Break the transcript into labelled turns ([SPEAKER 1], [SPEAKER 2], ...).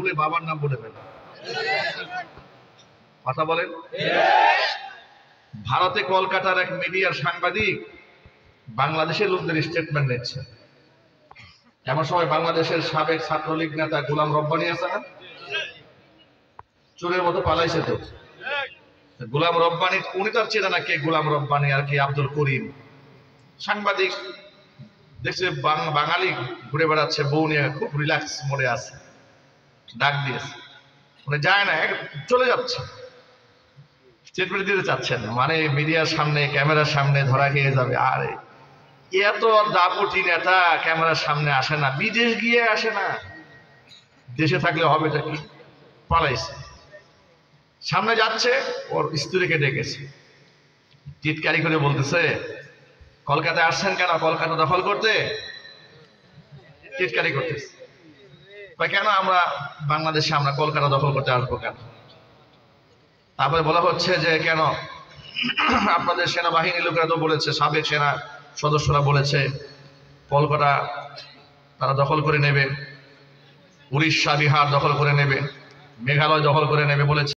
[SPEAKER 1] ভুলে বাবার নাম বলে ফেলে। কথা বলেন। ভারতে কলকাতার এক মিডিয়ার সাংবাদিক বাংলাদেশের লোকদের স্টেটমেন্ট নিচ্ছে। এমন সময় বাংলাদেশের সাবেক ছাত্রলীগ নেতা গোলাম রব্বানী আছে না, চোরের মতো পালাইছে। তো গোলাম রব্বানী, উনি তার চেনা না কে গোলাম রব্বানী আর কি আব্দুল করিম। সাংবাদিক দেখছে বাঙালি ঘুরে বেড়াচ্ছে, বউ নিয়ে খুব রিল্যাক্স মোডে আছে, ডাক দিয়েছে। উনি যায় না, চলে যাচ্ছে, স্টেটমেন্ট দিতে চাচ্ছেন, মানে মিডিয়ার সামনে ক্যামেরার সামনে ধরা খেয়ে যাবে। আরে এত দাপুটি নেতা ক্যামেরার সামনে আসে না, বিদেশ গিয়ে আসে না, দেশে থাকলে হবেটা কি? পালাইছে। সামনে যাচ্ছে, ওর স্ত্রীকে ডেকেছে, টিটকারি করে বলতেছে, কলকাতায় আসছেন কেন? কলকাতা দখল করতে? টিটকারি করতেছে। কেন আমরা বাংলাদেশে, আমরা কলকাতা দখল করতে আসবো কেন? তারপরে বলা হচ্ছে যে কেন আপনাদের সেনাবাহিনী লোকেরা তো বলেছে, সাবেক সেনা সদস্যরা বলেছে কলকাতা তারা দখল করে নেবে, উড়িষ্যা বিহার দখল করে নেবে, মেঘালয় দখল করে নেবে বলেছে।